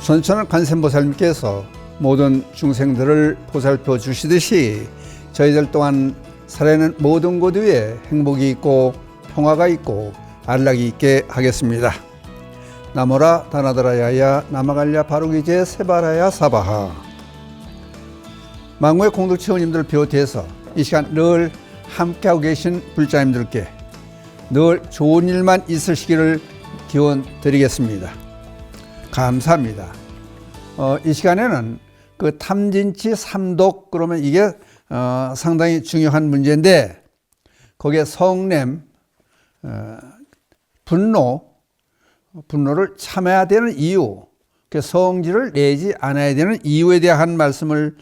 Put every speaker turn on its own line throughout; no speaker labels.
전천한 관세음보살님께서 모든 중생들을 보살펴 주시듯이 저희들 또한 살아있는 모든 곳 위에 행복이 있고 평화가 있고 안락이 있게 하겠습니다. 나모라 다나다라야야 나마갈랴 바루기제 세바라야 사바하. 만국의 공덕체험님들 비롯해서 이 시간 늘 함께하고 계신 불자님들께 늘 좋은 일만 있으시기를 기원 드리겠습니다. 감사합니다. 이 시간에는 그 탐진치 삼독, 그러면 이게 상당히 중요한 문제인데, 거기에 성냄, 분노를 참아야 되는 이유, 성질을 내지 않아야 되는 이유에 대한 말씀을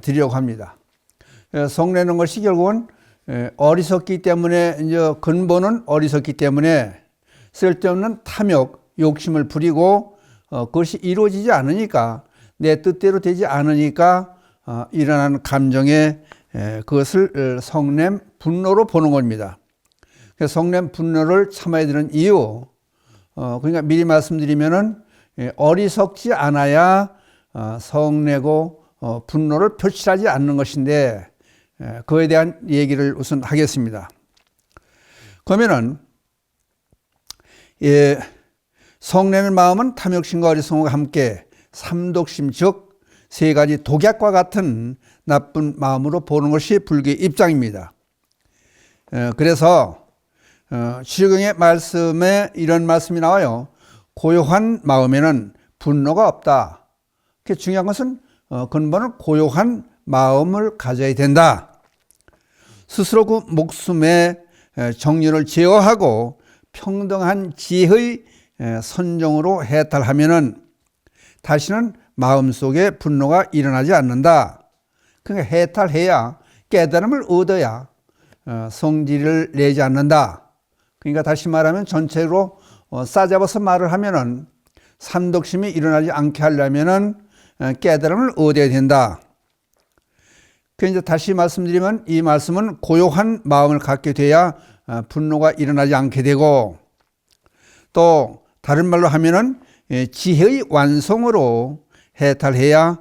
드리려고 합니다. 성내는 것이 결국은 어리석기 때문에, 이제 근본은 어리석기 때문에 쓸데없는 탐욕, 욕심을 부리고 그것이 이루어지지 않으니까, 내 뜻대로 되지 않으니까 일어나는 감정에 그것을 성냄, 분노로 보는 겁니다. 그래서 성냄, 분노를 참아야 되는 이유, 그러니까 미리 말씀드리면은 어리석지 않아야 성내고 분노를 표출하지 않는 것인데, 그에 대한 얘기를 우선 하겠습니다. 그러면은 성내는 마음은 탐욕심과 어리석음과 함께 삼독심, 즉 세 가지 독약과 같은 나쁜 마음으로 보는 것이 불교의 입장입니다. 그래서 시류경의 말씀에 이런 말씀이 나와요. 고요한 마음에는 분노가 없다. 중요한 것은 근본은 고요한 마음을 가져야 된다. 스스로 그 목숨의 정륜을 제어하고 평등한 지혜의 선정으로 해탈하면은 다시는 마음속에 분노가 일어나지 않는다. 그러니까 해탈해야, 깨달음을 얻어야 성질을 내지 않는다. 그러니까 다시 말하면 전체로 싸잡아서 말을 하면은 삼독심이 일어나지 않게 하려면은 깨달음을 얻어야 된다. 그래서 이제 다시 말씀드리면 이 말씀은 고요한 마음을 갖게 돼야 분노가 일어나지 않게 되고, 또 다른 말로 하면은 지혜의 완성으로 해탈해야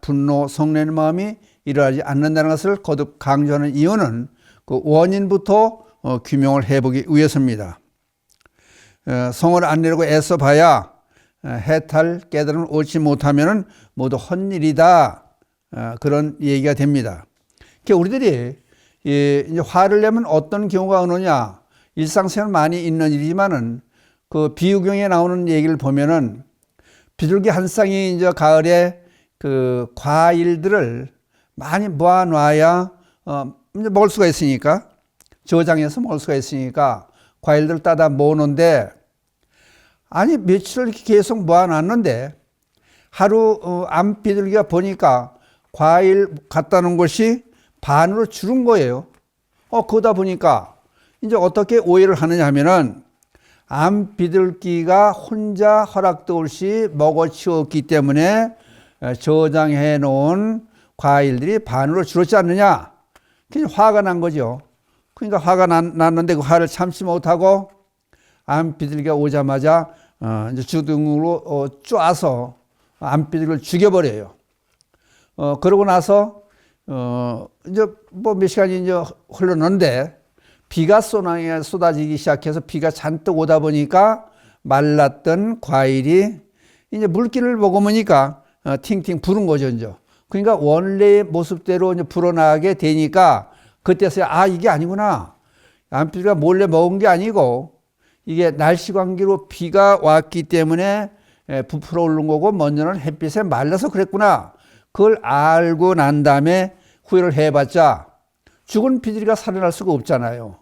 분노, 성내는 마음이 일어나지 않는다는 것을 거듭 강조하는 이유는 그 원인부터 규명을 해보기 위해서입니다. 성을 안 내려고 애써 봐야 해탈, 깨달음을 얻지 못하면 모두 헛일이다. 그런 얘기가 됩니다. 그러니까 우리들이 이제 화를 내면 어떤 경우가 오느냐, 일상생활 많이 있는 일이지만은 그 비유경에 나오는 얘기를 보면은 비둘기 한 쌍이 이제 가을에 그 과일들을 많이 모아놔야 이제 먹을 수가 있으니까, 저장해서 먹을 수가 있으니까 과일들을 따다 모으는데, 아니 며칠을 이렇게 계속 모아놨는데 하루 암 비둘기가 보니까 과일 갖다 놓은 것이 반으로 줄은 거예요. 그러다 보니까 이제 어떻게 오해를 하느냐 하면은 암 비둘기가 혼자 허락도 없이 먹어치웠기 때문에 저장해 놓은 과일들이 반으로 줄었지 않느냐. 그래서 화가 난 거죠. 그러니까 화가 났는데 그 화를 참지 못하고 암 비둘기가 오자마자 이제 주둥으로 쪼아서 암 비둘기를 죽여버려요. 그러고 나서 이제 뭐 몇 시간이 이제 흘렀는데 비가 쏟아지기 시작해서 비가 잔뜩 오다 보니까 말랐던 과일이 이제 물기를 머금으니까 팅팅 부른 거죠, 이제. 그러니까 원래의 모습대로 이제 불어나게 되니까 그때서야 이게 아니구나. 암비둘기가 몰래 먹은 게 아니고 이게 날씨 관계로 비가 왔기 때문에 부풀어 오른 거고, 먼저는 햇빛에 말라서 그랬구나. 그걸 알고 난 다음에 후회를 해봤자 죽은 비둘기가 살아날 수가 없잖아요.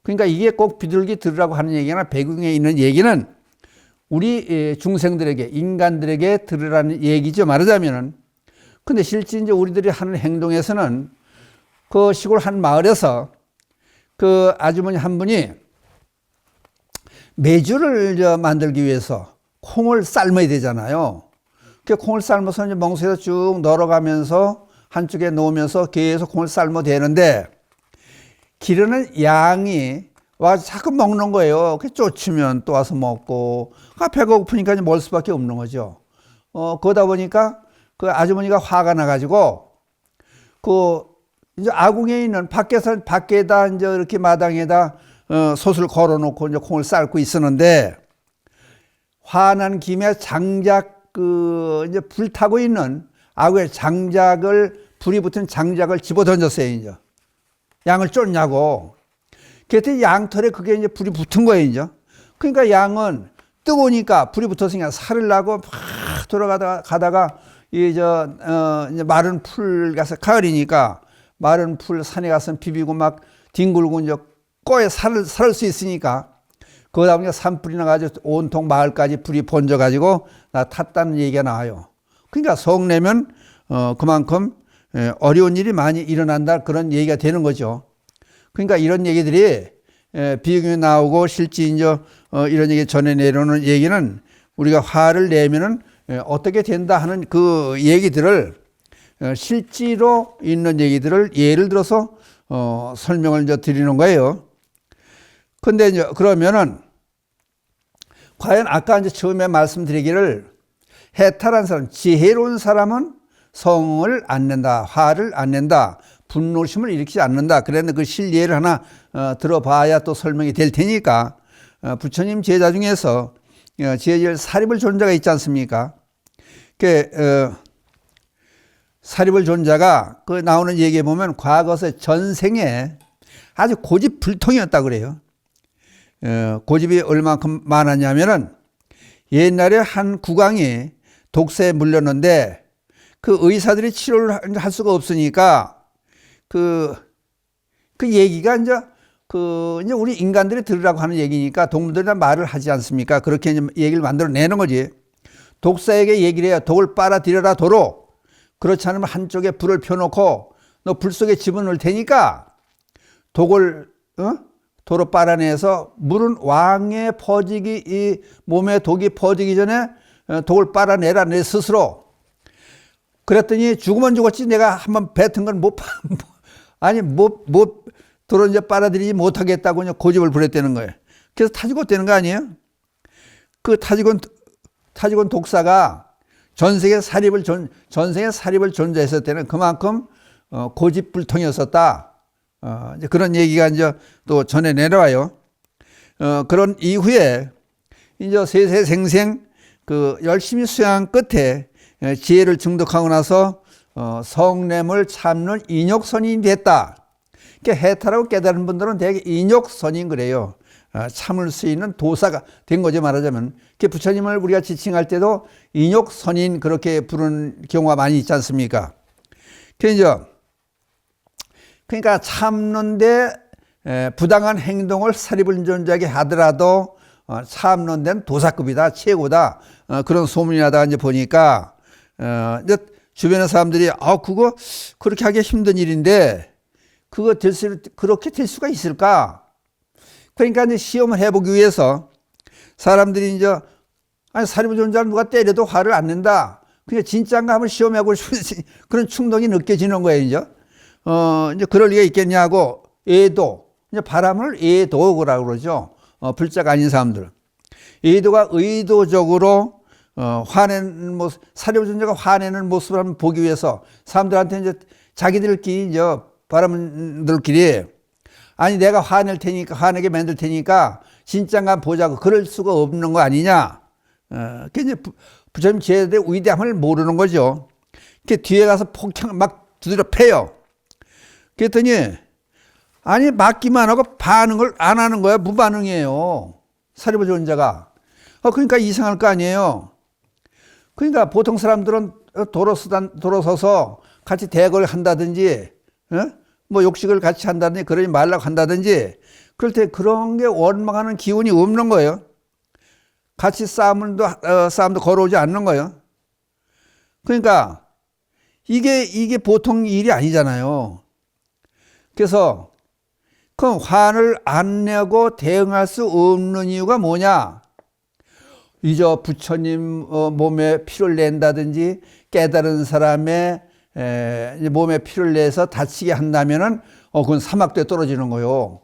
그러니까 이게 꼭 비둘기 들으라고 하는 얘기나 배경에 있는 얘기는 우리 중생들에게, 인간들에게 들으라는 얘기죠, 말하자면은. 근데 실제 이제 우리들이 하는 행동에서는 그 시골 한 마을에서 그 아주머니 한 분이 메주를 만들기 위해서 콩을 삶아야 되잖아요. 그 콩을 삶아서 이제 멍석에서 쭉 널어가면서 한쪽에 놓으면서 계속 콩을 삶아 되는데, 기르는 양이 와서 자꾸 먹는 거예요. 그 쫓으면 또 와서 먹고, 배가 고프니까 먹을 수밖에 없는 거죠. 그러다 보니까 그 아주머니가 화가 나가지고 이제 아궁에 있는 밖에다 이제 이렇게 마당에다 솥을 걸어놓고 이제 콩을 삶고 있었는데 화난 김에 장작 이제 불타고 있는 아궁에 불이 붙은 장작을 집어 던졌어요, 이제. 양을 쫓냐고. 그랬더니 양털에 그게 이제 불이 붙은 거예요, 이제. 그러니까 양은 뜨거우니까 불이 붙었으니까 살을 나고 막 돌아가다가 이제 마른 풀 가서 가을이니까 마른 풀 산에 가서 비비고 막 뒹굴고 이제 꺼에 살 수 있으니까 그러다 보니까 산불이 나가지고 온통 마을까지 불이 번져가지고 탔다는 얘기가 나와요. 그러니까 성내면 그만큼 어려운 일이 많이 일어난다 그런 얘기가 되는 거죠. 그러니까 이런 얘기들이 비경에 나오고 실제 이제 이런 얘기 전해 내려오는 얘기는 우리가 화를 내면은 어떻게 된다 하는 그 얘기들을 실제로 있는 얘기들을 예를 들어서 설명을 이제 드리는 거예요. 근데 이제 그러면은 과연 아까 이제 처음에 말씀드리기를 해탈한 사람, 지혜로운 사람은 성을 안 낸다, 화를 안 낸다, 분노심을 일으키지 않는다. 그랬는데 그 실예를 하나 들어봐야 또 설명이 될 테니까 부처님 제자 중에서 제일 사리불 존자가 있지 않습니까? 사리불 존자가 그 나오는 얘기에 보면 과거서 전생에 아주 고집불통이었다 그래요. 고집이 얼마큼 많았냐면은 옛날에 한 국왕이 독세에 물렸는데 그 의사들이 치료를 할 수가 없으니까 그 얘기가 이제 이제 우리 인간들이 들으라고 하는 얘기니까 동물들이나 말을 하지 않습니까? 그렇게 이제 얘기를 만들어내는 거지. 독사에게 얘기를 해요. 독을 빨아들여라 도로. 그렇지 않으면 한쪽에 불을 펴놓고 너 불 속에 집어넣을 테니까 독을 도로 빨아내서 물은 왕에 퍼지기 이 몸에 독이 퍼지기 전에 독을 빨아내라 내 스스로. 그랬더니 죽으면 죽었지 내가 한번 뱉은 건 도로 이제 빨아들이지 못하겠다고 고집을 부렸다는 거예요. 그래서 타지곤 되는 거 아니에요? 그 타지곤 독사가 전생에 사립을 존재했을 때는 그만큼 고집불통이었었다. 이제 그런 얘기가 이제 또 전해 내려와요. 그런 이후에 이제 세세생생 열심히 수행한 끝에 지혜를 증득하고 나서 성냄을 참는 인욕선인이 됐다. 해탈하고 깨달은 분들은 대개 인욕선인 그래요. 참을 수 있는 도사가 된 거죠, 말하자면. 부처님을 우리가 지칭할 때도 인욕선인 그렇게 부르는 경우가 많이 있지 않습니까? 그러니까 참는데 부당한 행동을 사리불존자에게 하더라도 참는 데는 도사급이다, 최고다. 그런 소문이 나다가 이제 보니까 이제 주변의 사람들이 그거 그렇게 하기 힘든 일인데 그렇게 될 수가 있을까? 그러니까 이제 시험을 해보기 위해서 사람들이 이제 사리불존자를 누가 때려도 화를 안 낸다. 그냥 진짜인가 한번 시험해보고 싶은 그런 충동이 느껴지는 거예요, 이제 그럴 리가 있겠냐고 애도 이제 바람을 애도라고 그러죠. 불자가 아닌 사람들. 애도가 의도적으로 화내는 모습, 사리불존자가 화내는 모습을 한번 보기 위해서 사람들한테 이제 자기들끼리 이제 바람들끼리 아니 내가 화내게 만들 테니까 진짠가 보자고 그럴 수가 없는 거 아니냐. 그게 이제 부처님 제자들의 위대함을 모르는 거죠. 그 뒤에 가서 폭행을 막 두드려 패요. 그랬더니 아니 맞기만 하고 반응을 안 하는 거야. 무반응이에요. 사리불존자가. 그러니까 이상할 거 아니에요. 그러니까 보통 사람들은 도로 서서 같이 대거를 한다든지 뭐 욕식을 같이 한다든지 그러지 말라고 한다든지 그럴 때 그런 게 원망하는 기운이 없는 거예요. 같이 싸움도 걸어오지 않는 거예요. 그러니까 이게 보통 일이 아니잖아요. 그래서 그럼 화를 안 내고 대응할 수 없는 이유가 뭐냐? 이제 부처님 몸에 피를 낸다든지 깨달은 사람의 몸에 피를 내서 다치게 한다면은 그건 사막도에 떨어지는 거요.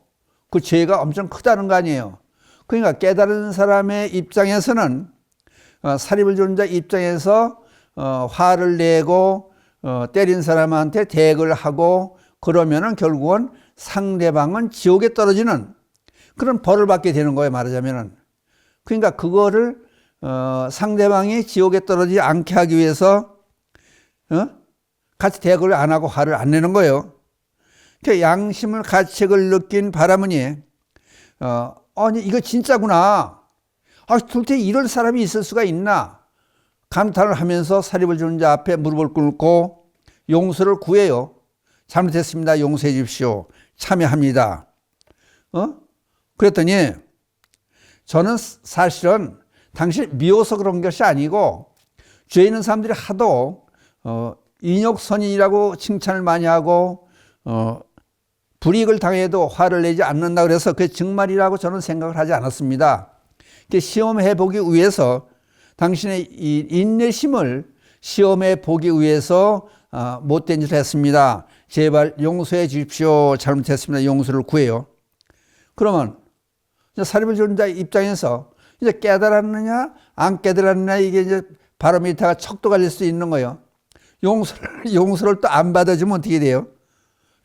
그 죄가 엄청 크다는 거 아니에요. 그러니까 깨달은 사람의 입장에서는 사리불존자 입장에서 화를 내고 때린 사람한테 대응을 하고 그러면은 결국은 상대방은 지옥에 떨어지는 그런 벌을 받게 되는 거예요, 말하자면은. 그러니까 그거를 상대방이 지옥에 떨어지지 않게 하기 위해서 같이 대응을 안 하고 화를 안 내는 거예요. 그 양심을 가책을 느낀 바라문이 아니 이거 진짜구나. 도대체 이럴 사람이 있을 수가 있나? 감탄을 하면서 사립을 주는 자 앞에 무릎을 꿇고 용서를 구해요. 잘못했습니다. 용서해 주십시오. 참여합니다. 그랬더니 저는 사실은 당신 미워서 그런 것이 아니고 죄 있는 사람들이 하도 인욕선인이라고 칭찬을 많이 하고 불이익을 당해도 화를 내지 않는다 그래서 그게 정말이라고 저는 생각을 하지 않았습니다. 시험해 보기 위해서 당신의 이 인내심을 시험해 보기 위해서 못된 짓을 했습니다. 제발 용서해 주십시오. 잘못했습니다. 용서를 구해요. 그러면 사립을 주는 자 입장에서 이제 깨달았느냐 안 깨달았느냐 이게 이제 바로미터가 척도 갈릴 수 있는 거예요. 용서를 또 안 받아주면 어떻게 돼요?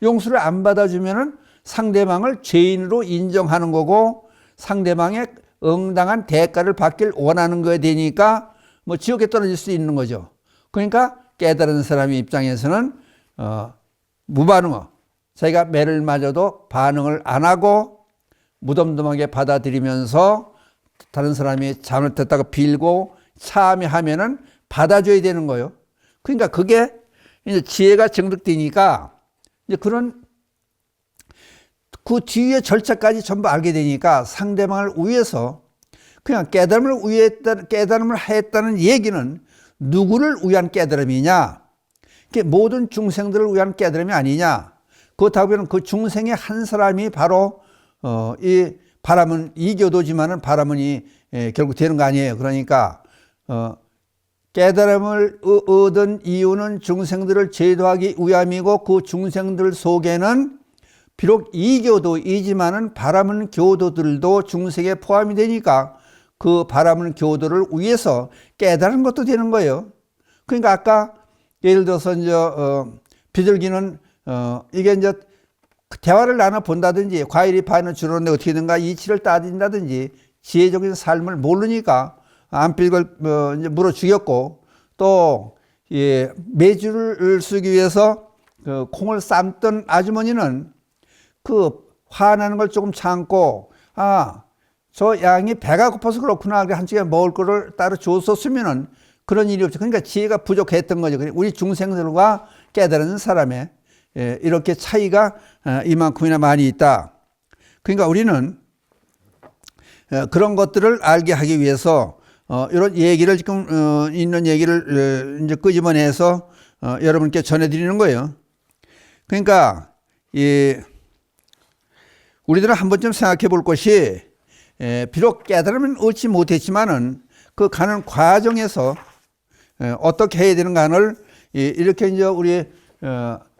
용서를 안 받아주면은 상대방을 죄인으로 인정하는 거고 상대방의 응당한 대가를 받길 원하는 거에 되니까 뭐 지옥에 떨어질 수 있는 거죠. 그러니까 깨달은 사람의 입장에서는 무반응어, 자기가 매를 맞아도 반응을 안 하고 무덤덤하게 받아들이면서 다른 사람이 잘못했다고 빌고 참여하면은 받아줘야 되는 거예요. 그러니까 그게 이제 지혜가 정득되니까 이제 그런 그 뒤에 절차까지 전부 알게 되니까 상대방을 위해서 그냥 깨달음을 했다는 얘기는 누구를 위한 깨달음이냐? 모든 중생들을 위한 깨달음이 아니냐? 그렇다고 그 중생의 한 사람이 바로 이 바라문 이교도지만은 바라문이 결국 되는 거 아니에요. 그러니까 깨달음을 얻은 이유는 중생들을 제도하기 위함이고 그 중생들 속에는 비록 이교도이지만은 바라문 교도들도 중생에 포함이 되니까 그 바라문 교도를 위해서 깨달은 것도 되는 거예요. 그러니까 아까 예를 들어서 이제 비둘기는 이게 이제 대화를 나눠 본다든지 과일이 반을 주는데 어떻게 되는가 이치를 따진다든지 지혜적인 삶을 모르니까 안필걸 이제 물어 죽였고 또 메주를 쓰기 위해서 그 콩을 삶던 아주머니는 그 화나는 걸 조금 참고 저 양이 배가 고파서 그렇구나 한쪽에 먹을 거를 따로 줬었으면은 그런 일이 없죠. 그러니까 지혜가 부족했던 거죠. 우리 중생들과 깨달은 사람의 이렇게 차이가 이만큼이나 많이 있다. 그러니까 우리는 그런 것들을 알게 하기 위해서 이런 얘기를 지금 있는 얘기를 이제 끄집어내서 여러분께 전해드리는 거예요. 그러니까 우리들은 한 번쯤 생각해 볼 것이 비록 깨달음은 얻지 못했지만은 그 가는 과정에서 어떻게 해야 되는가를 이렇게 이제 우리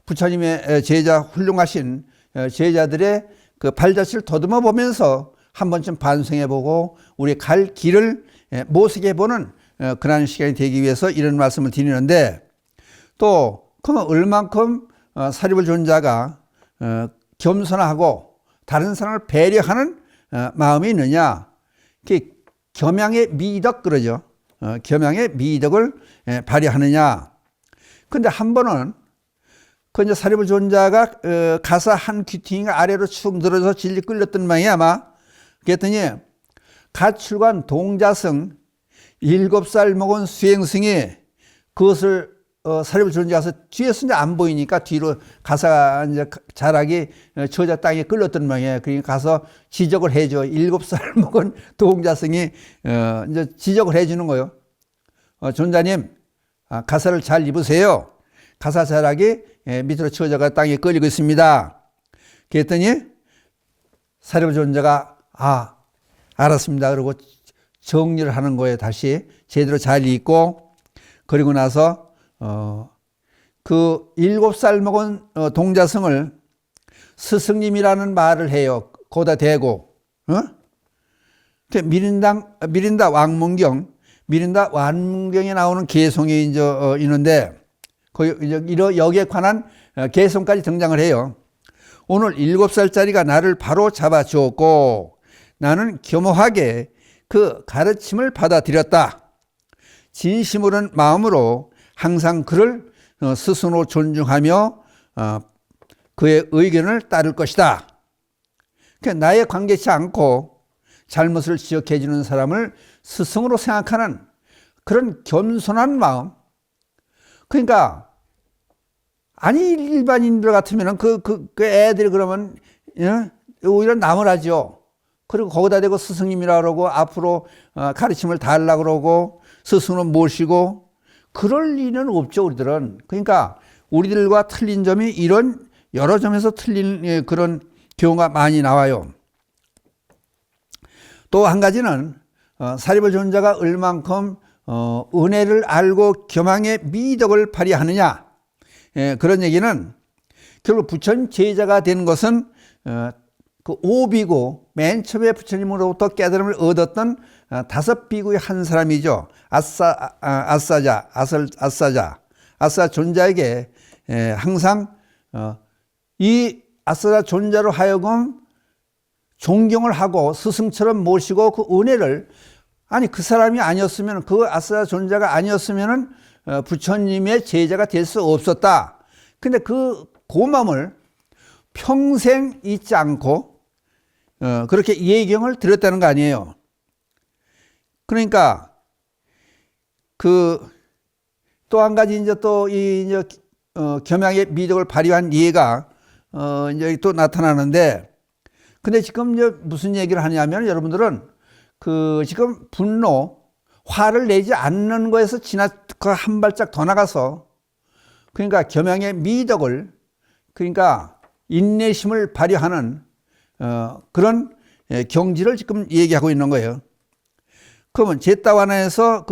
부처님의 제자 훌륭하신 제자들의 그 발자취를 더듬어 보면서 한 번쯤 반성해 보고 우리 갈 길을 모색해 보는 그런 시간이 되기 위해서 이런 말씀을 드리는데 또 그러면 얼만큼 사립을 준 자가 겸손하고 다른 사람을 배려하는 마음이 있느냐. 겸양의 미덕 그러죠. 겸양의 미덕을 발휘하느냐. 근데 한 번은 그 이제 사립을 준 자가 가사 한 귀퉁이가 아래로 축 늘어서 질질 끌렸던 모양이 아마. 그랬더니 가출관 동자승 7살 먹은 수행승이 그것을 사립을 준 자가서 뒤에서 이제 안 보이니까 뒤로 가사가 이제 자락이 저자 땅에 끌렸던 모양이에요. 그러니까 가서 지적을 해줘. 7살 먹은 동자승이 이제 지적을 해주는 거예요. 존자님, 가사를 잘 입으세요. 가사 자락이 밑으로 처져가 땅에 끌리고 있습니다. 그랬더니 사립을 준 자가 알았습니다. 그러고 정리를 하는 거예요. 다시 제대로 잘 입고 그리고 나서 그 7살 먹은 동자승을 스승님이라는 말을 해요. 거기다 대고 미린다 왕문경 미린다 완경에 나오는 개송이 이제 있는데 여기에 관한 개송까지 등장을 해요. 오늘 7살짜리가 나를 바로 잡아 주었고 나는 겸허하게 그 가르침을 받아들였다. 진심으로 마음으로 항상 그를 스스로 존중하며 그의 의견을 따를 것이다. 나에 관계치 않고 잘못을 지적해 주는 사람을 스승으로 생각하는 그런 겸손한 마음. 그러니까 아니 일반인들 같으면 그 애들이 그러면 오히려 나무라죠. 그리고 거기다 대고 스승님이라 그러고 앞으로 가르침을 달라고 그러고 스승으로 모시고 그럴 리는 없죠, 우리들은. 그러니까 우리들과 틀린 점이 이런 여러 점에서 틀린 그런 경우가 많이 나와요. 또 한 가지는 사리불 존자가 얼만큼 은혜를 알고 겸양의 미덕을 발휘하느냐. 그런 얘기는 결국 부처님 제자가 된 것은 그 오비고 맨 처음에 부처님으로부터 깨달음을 얻었던 5비구의 한 사람이죠. 아싸자 존자에게 항상 이 아싸자 존자로 하여금 존경을 하고 스승처럼 모시고 그 은혜를 그 사람이 아니었으면 그 아싸자 존자가 아니었으면 부처님의 제자가 될 수 없었다. 근데 그 고마움을 평생 잊지 않고 그렇게 예경을 드렸다는 거 아니에요. 그러니까 또 한 가지 이제 겸양의 미덕을 발휘한 예가 이제 또 나타나는데, 근데 지금 이제 무슨 얘기를 하냐면 여러분들은 지금 분노, 화를 내지 않는 거에서 한 발짝 더 나가서 그러니까 겸양의 미덕을 그러니까 인내심을 발휘하는 그런 경지를 지금 얘기하고 있는 거예요. 그러면 제따완에서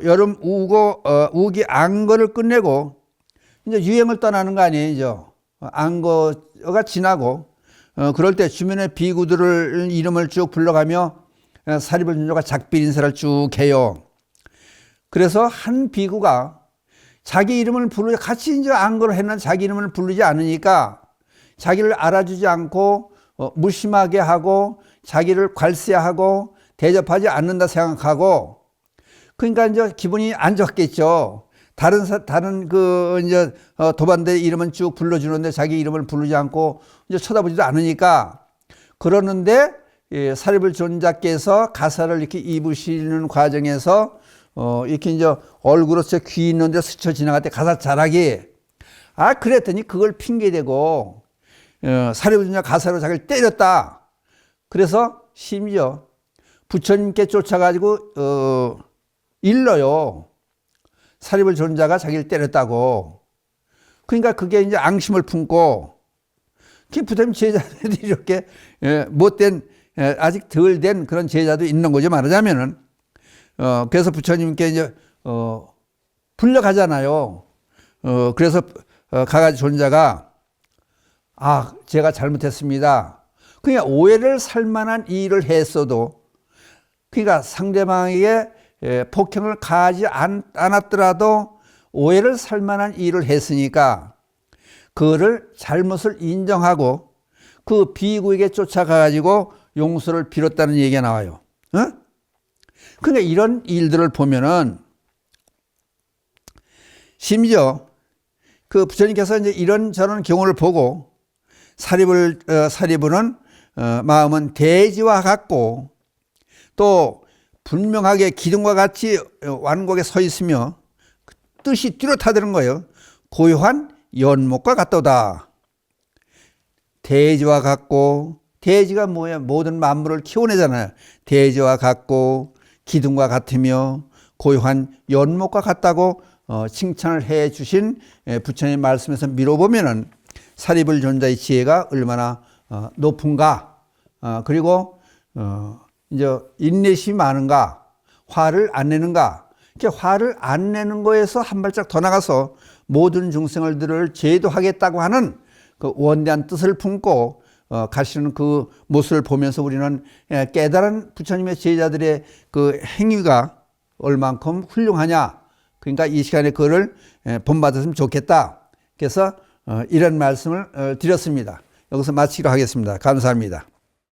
여름 우기 안거를 끝내고 이제 유행을 떠나는 거 아니에요. 안거가 지나고 그럴 때 주변의 비구들을 이름을 쭉 불러가며 사리불 존자가 작별 인사를 쭉 해요. 그래서 한 비구가 자기 이름을 부르지 같이 이제 안거를 했는데 자기 이름을 부르지 않으니까 자기를 알아주지 않고 무심하게 하고 자기를 괄세하고 대접하지 않는다 생각하고 그러니까 이제 기분이 안 좋았겠죠. 다른 이제 도반대 이름은 쭉 불러주는데 자기 이름을 부르지 않고 이제 쳐다보지도 않으니까 그러는데 사리불 존자께서 가사를 이렇게 입으시는 과정에서 이렇게 이제 얼굴로 귀 있는데 스쳐 지나갈 때 가사 잘하기 그랬더니 그걸 핑계대고 사리불 존자 가사로 자기를 때렸다. 그래서 심지어 부처님께 쫓아가지고 일러요. 사리불 존자가 자기를 때렸다고. 그러니까 그게 이제 앙심을 품고 부처님 제자들이 이렇게 못된 아직 덜 된 그런 제자도 있는 거죠. 말하자면은 그래서 부처님께 이제 불려가잖아요. 그래서 가가지 존자가 제가 잘못했습니다. 그러니까 오해를 살 만한 일을 했어도 그러니까 상대방에게 폭행을 가하지 않았더라도 오해를 살 만한 일을 했으니까 그를 잘못을 인정하고 그 비구에게 쫓아가가지고 용서를 빌었다는 얘기가 나와요. 그러니까 이런 일들을 보면은 심지어 그 부처님께서 이제 이런저런 경우를 보고 사리불은 마음은 대지와 같고 또 분명하게 기둥과 같이 완곡에 서 있으며 뜻이 뚜렷하다는 거예요. 고요한 연못과 같도다. 대지와 같고 대지가 뭐야? 모든 만물을 키워내잖아요. 대지와 같고 기둥과 같으며 고요한 연못과 같다고 칭찬을 해 주신 부처님 말씀에서 미뤄보면은 사리불 존자의 지혜가 얼마나 높은가, 그리고 이제 인내심이 많은가, 화를 안 내는가. 이렇게 화를 안 내는 거에서 한 발짝 더 나가서 모든 중생들을 제도하겠다고 하는 그 원대한 뜻을 품고 가시는 그 모습을 보면서 우리는 깨달은 부처님의 제자들의 그 행위가 얼만큼 훌륭하냐. 그러니까 이 시간에 그거를 본받았으면 좋겠다. 그래서 이런 말씀을 드렸습니다. 여기서 마치기로 하겠습니다. 감사합니다.